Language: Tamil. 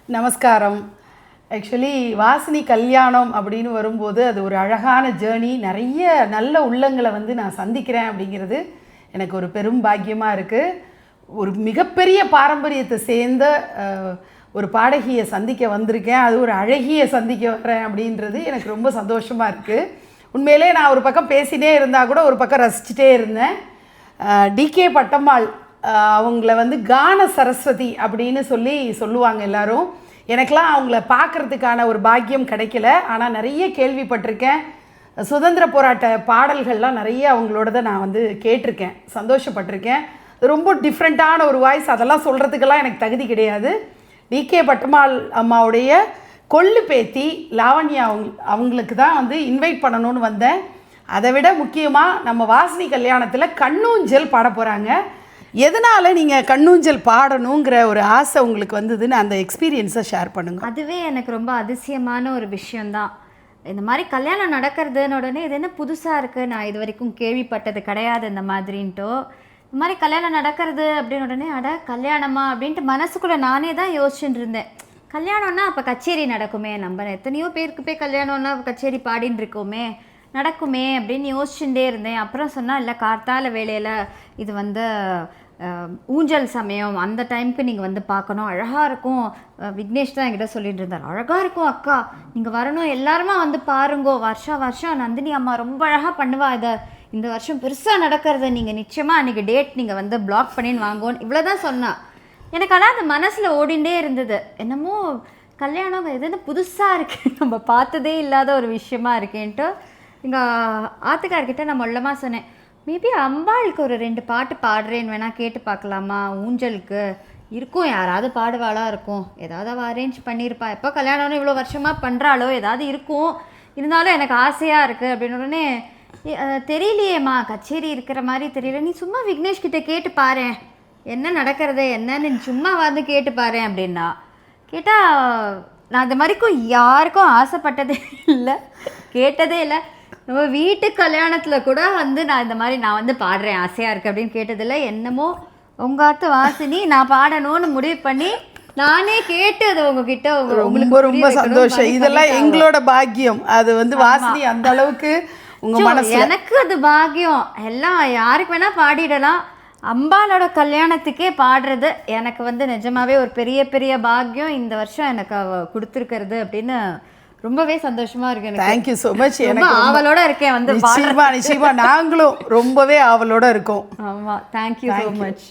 நமஸ்காரம். ஆக்சுவலி வாசினி கல்யாணம் அப்படின்னு வரும்போது அது ஒரு அழகான ஜேர்னி. நிறைய நல்ல உள்ளங்களை நான் சந்திக்கிறேன் அப்படிங்கிறது எனக்கு ஒரு பெரும் பாக்கியமாக இருக்குது. ஒரு மிகப்பெரிய பாரம்பரியத்தை சேர்ந்த ஒரு பாடகியை சந்திக்க வந்திருக்கேன். அது ஒரு அழகிய சந்திக்க வர்றேன் அப்படின்றது எனக்கு ரொம்ப சந்தோஷமாக இருக்குது. உண்மையிலே நான் ஒரு பக்கம் பேசிகிட்டே இருந்தால் கூட ஒரு பக்கம் ரசிச்சுட்டே இருந்தேன். டிகே பட்டம்மாள் அவங்கள கான சரஸ்வதி அப்படின்னு சொல்லுவாங்க எல்லாரும். எனக்கெலாம் அவங்கள பார்க்குறதுக்கான ஒரு பாக்கியம் கிடைக்கல. ஆனால் நிறைய கேள்விப்பட்டிருக்கேன். சுதந்திர போராட்ட பாடல்கள்லாம் நிறைய அவங்களோட நான் கேட்டிருக்கேன், சந்தோஷப்பட்டிருக்கேன். ரொம்ப டிஃப்ரெண்ட்டான ஒரு வாய்ஸ். அதெல்லாம் சொல்கிறதுக்கெல்லாம் எனக்கு தகுதி கிடையாது. டிகே பட்டம்மாள் அம்மாவுடைய கொள்ளு பேத்தி லாவண்யா அவங்களுக்கு தான் இன்வைட் பண்ணணும்னு வந்தேன். அதை விட முக்கியமாக நம்ம வாசினி கல்யாணத்தில் கண்ணூஞ்சல் பாட போகிறாங்க. எதனால் நீங்கள் கண்ணூஞ்சல் பாடணுங்கிற ஒரு ஆசை உங்களுக்கு வந்ததுன்னு அந்த எக்ஸ்பீரியன்ஸை ஷேர் பண்ணுங்கள். அதுவே எனக்கு ரொம்ப அதிசயமான ஒரு விஷயந்தான். இந்த மாதிரி கல்யாணம் நடக்கிறதுன்னு உடனே இது என்ன புதுசாக இருக்குது, நான் இது வரைக்கும் கேள்விப்பட்டது கிடையாது இந்த மாதிரின்ட்டோ. இந்த மாதிரி கல்யாணம் நடக்கிறது அப்படின்னு உடனே கல்யாணமா அப்படின்ட்டு மனசுக்குள்ளே நானே தான் யோசிச்சுட்டு இருந்தேன். கல்யாணம்னா அப்போ கச்சேரி நடக்குமே, நம்ம எத்தனையோ பேருக்கு போய் கல்யாணம்னா கச்சேரி பாடின்னு இருக்கோமே, நடக்குமே அப்படின்னு யோசிச்சுட்டே இருந்தேன். அப்புறம் சொன்னால் இல்லை, கார்த்தால வேளையில் இது ஊஞ்சல் சமயம், அந்த டைமுக்கு நீங்கள் பார்க்கணும், அழகாக இருக்கும். விக்னேஷ் தான் என்கிட்ட சொல்லிட்டு இருந்தார், அழகாக இருக்கும் அக்கா, நீங்கள் வரணும், எல்லாருமா பாருங்கோ, வருஷம் நந்தினி அம்மா ரொம்ப அழகாக பண்ணுவா, இதை இந்த வருஷம் பெருசாக நடக்கிறத நீங்கள் நிச்சயமாக அன்றைக்கி டேட் நீங்கள் பிளாக் பண்ணின்னு வாங்கோன்னு இவ்வளோதான் சொன்னான். எனக்கு ஆனால் அந்த மனசில் ஓடிண்டே இருந்தது, என்னமோ கல்யாணம் எதுன்னு புதுசாக இருக்குது, நம்ம பார்த்ததே இல்லாத ஒரு விஷயமா இருக்கேன்ட்டு எங்கள் ஆத்துக்கார்கிட்ட நான் மொல்லமாக சொன்னேன், மேபி அம்பாளுக்கு ஒரு 2 பாட்டு பாடுறேன்னு வேணால் கேட்டு பார்க்கலாமா, ஊஞ்சலுக்கு இருக்கும், யாராவது பாடுவாளாக இருக்கும், ஏதாவது அவள் அரேஞ்ச் பண்ணியிருப்பா, எப்போ கல்யாணம்னு இவ்வளோ வருஷமாக பண்ணுறாளோ ஏதாவது இருக்கும், இருந்தாலும் எனக்கு ஆசையாக இருக்குது அப்படின்னு. உடனே தெரியலையேம்மா, கச்சேரி இருக்கிற மாதிரி தெரியல, நீ சும்மா விக்னேஷ் கிட்டே கேட்டு பாரு, என்ன நடக்கிறது என்னன்னு சும்மா கேட்டு பாரு அப்படின்னா. கேட்டால் நான் இந்த மாதிரிக்கும் யாருக்கும் ஆசைப்பட்டதே இல்லை, கேட்டதே இல்லை. நம்ம வீட்டு கல்யாணத்தில் கூட நான் இந்த மாதிரி நான் பாடுறேன் ஆசையாக இருக்குது அப்படின்னு கேட்டதில்லை. என்னமோ உங்காத்து வாசினி நான் பாடணும்னு முடிவு பண்ணி நானே கேட்டு அது உங்ககிட்ட ரொம்ப ரொம்ப சந்தோஷம். இதெல்லாம் எங்களோட பாக்கியம். அது வாசினி அந்த அளவுக்கு எனக்கு அது பாக்கியம். எல்லாம் யாருக்கு வேணால் பாடிடலாம், அம்பாலோட கல்யாணத்துக்கே பாடுறது எனக்கு நிஜமாவே ஒரு பெரிய பெரிய பாக்கியம் இந்த வருஷம் எனக்கு கொடுத்துருக்கிறது அப்படின்னு ரொம்பவே சந்தோஷமா இருக்கு. Thank you so much. எனக்கு ஆவலோட இருக்கேன் நிச்சயமா நாங்களும் ரொம்பவே ஆவலோட இருக்கோம். ஆமாம், தேங்க்யூ ஸோ மச்.